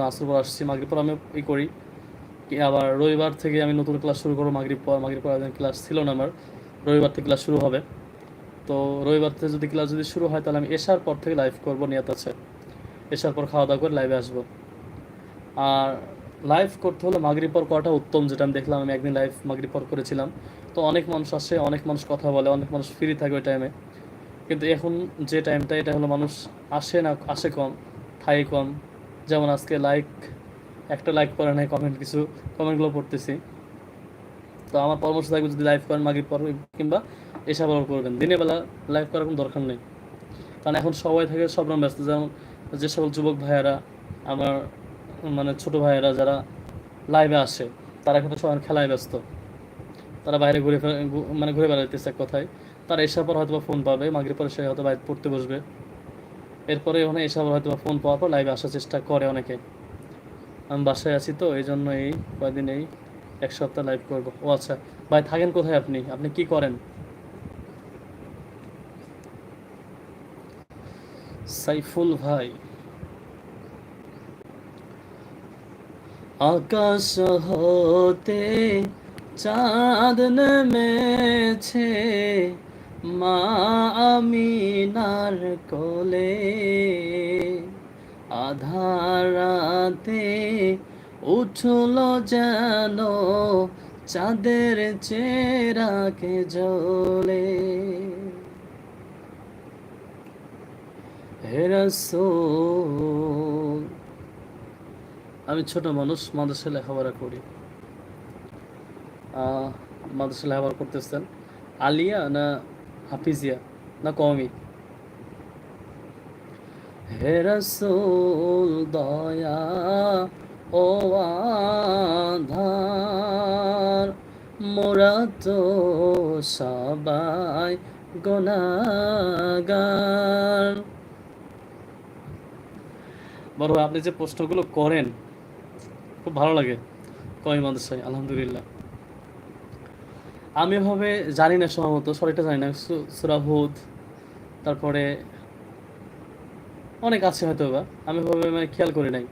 আসর পর আসছি, মাগরিব পর আমি করি আবার রবিবার থেকে আমি নতুন ক্লাস শুরু করবো। মাগরিব পর ক্লাস ছিল না আমার, রবিবার থেকে ক্লাস শুরু হবে। তো রবিবার থেকে যদি ক্লাস শুরু হয় তাহলে আমি এশার পর থেকে লাইভ করবো, নিয়ত আছে। এশার পর খাওয়া দাওয়া করে লাইভে আসবো। আর লাইভ করতে হলে মাগরিব পর করাটা উত্তম, যেটা আমি দেখলাম। আমি একদিন লাইভ মাগরিব পর করেছিলাম, তো অনেক মানুষ আসে, অনেক মানুষ কথা বলে, অনেক মানুষ ফ্রি থাকে ওই টাইমে। কিন্তু এখন যে টাইমটা, এটা হলো মানুষ আসে না, আসে কম, থাকে কম। যেমন আজকে একটা লাইক করে নাই, কমেন্টগুলো পড়তেছি। তো আমার পরামর্শ থাকবে, যদি লাইভ করেন মাগরিব পর কিংবা এশা পর করবেন, দিনের বেলা লাইভ করার কোনো দরকার নেই। কারণ এখন সবাই থাকে সব রকম ব্যস্ত। যেমন যে সকল যুবক ভাইয়েরা, আমার মানে ছোট ভাইয়েরা যারা লাইভে আসে, তারা কিন্তু সবাই খেলায় ব্যস্ত। তারা বাইরে ঘুরে বেড়াইতেছে এক কথায়। তারা এসার পর হয়তো ফোন পাবে, মাগরিব পরে সে হয়তো বাইরে পড়তে বসবে। এরপরে ওখানে এসার পর হয়তো ফোন পাওয়ার পর লাইভে আসার চেষ্টা করে অনেকে। আমি বাসায় আছি, তো এই জন্য এই কয়দিন এই এক সপ্তাহ লাইভ করবো। ও আচ্ছা ভাই, থাকেন কোথায় আপনি? আপনি কি করেন? সাইফুল ভাই, আকাশ হতে চাঁদ নেমেছে মা আমিনার কোলে, আধার রাতে উঠল যেন চাঁদের চেরাকে জ্বলে। হে রাসূল, আমি ছোট মানুষ, মাদ্রাসায় লেখাপড়া করি। মাদ্রাসায় লেখাপড়া করতেছেন আলিয়া না হাফিজিয়া না কওমি? হে রাসূল দয়া ও আধার, মোরা তো সবাই গুনাহগার। বড় ভাই, আপনি যে প্রশ্নগুলো করেন খুব ভালো লাগে। কওমি মাদ্রাসায় আলহামদুলিল্লাহ। আমি এভাবে জানি না, সম্ভবত সরিটা জানি না। সূরা হুদ, তারপরে অনেক আছে হয়তো বা, আমি এভাবে মানে খেয়াল করি নাই।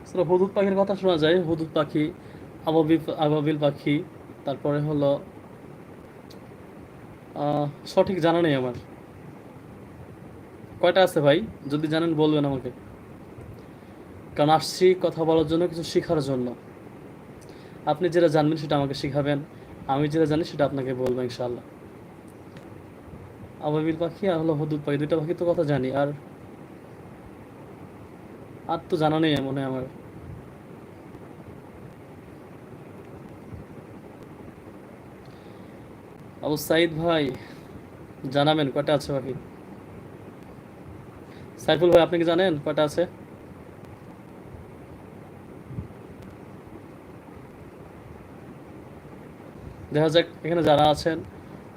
সূরা হুদুদ পাখির কথা শোনা যায়, হুদুদ পাখি, আবাবিল পাখি, তারপরে হলো সঠিক জানা নেই আমার কয়টা আছে ভাই, যদি জানেন বলবেন আমাকে। কারণ আসছি কথা বলার জন্য, কিছু শেখার জন্য। আপনি যেটা জানবেন সেটা আমাকে শিখাবেন, আমি যেটা জানি সেটা আপনাকে বলবো ইনশাআল্লাহ। আবাবিল পাখি আর হলো হুদুদ পাখি, দুইটা পাখি তো কথা জানি, আর আর তো জানা নেই মনে হয় আমার। আবু সাইদ ভাই, জানাবেন কয়টা আছে পাখি? সাইফুল ভাই, আপনি কি জানেন কয়টা আছে? দেখা যাক এখানে যারা আছেন।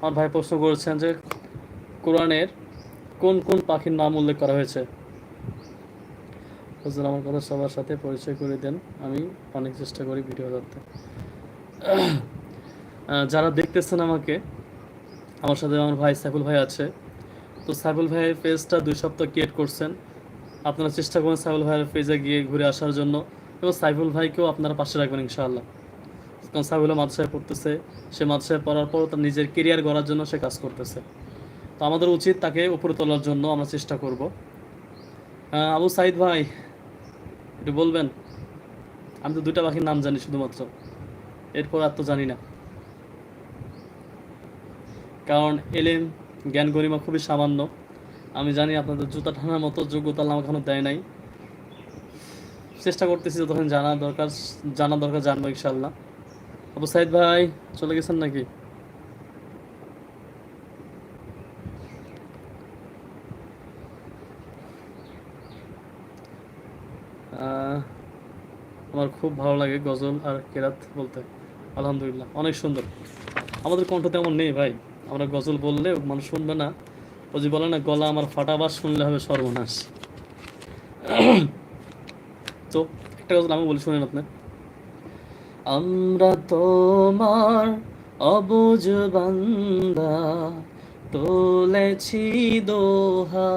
আমার ভাই প্রশ্ন করেছেন যে কোরআনের কোন কোন পাখির নাম উল্লেখ করা হয়েছে। হুজুর, আমার কথা সবার সাথে পরিচয় করে দেন, আমি অনেক চেষ্টা করি ভিডিও করতে। যারা দেখতেছেন আমাকে, আমার সাথে আমার ভাই সাইফুল ভাই আছে। তো সাইফুল ভাইয়ের পেজটা 2 সপ্তাহ ক্রিয়েট করছেন। আপনারা চেষ্টা করুন সাইফুল ভাইয়ের পেজে গিয়ে ঘুরে আসার জন্য, এবং সাইফুল ভাইকেও আপনারা পাশে রাখবেন ইনশাআল্লাহ। কারণ সাইফুল মাদ্রাসায় পড়তেছে, সে মাদ্রাসায় পড়ার পর তার নিজের কেরিয়ার গড়ার জন্য সে কাজ করতেছে। তো আমাদের উচিত তাকে উপরে তোলার জন্য আমরা চেষ্টা করব। আবু সাইদ ভাই, একটু বলবেন? আমি তো 2টা পাখির নাম জানি শুধুমাত্র, এরপর আর তো জানি না। কারণ এলেম, জ্ঞান গরিমা খুবই সামান্য। আমি জানি আপনাদের জুতা টানার মতো যোগ্যতা আল্লাহ আমাকে এখনো দেয় নাই। চেষ্টা করতেছি যতক্ষণ জানা দরকার জানবো ইনশাল্লাহ। আবু সাইদ ভাই, চলে গেছেন নাকি? আমার খুব ভালো লাগে গজল আর কেরাত বলতে। আলহামদুলিল্লাহ, অনেক সুন্দর। আমাদের কণ্ঠ তেমন নেই ভাই, আমরা গজল বললে মানুষ শুনবে না। ও যে বলে না, গলা আমার ফাটাবার শুনলে হবে সর্বনাশ। তো একটা গজল আমি বলি, শুনেন আপনি। আমরা তোমার অবুঝ বান্দা, তুলেছি দোহা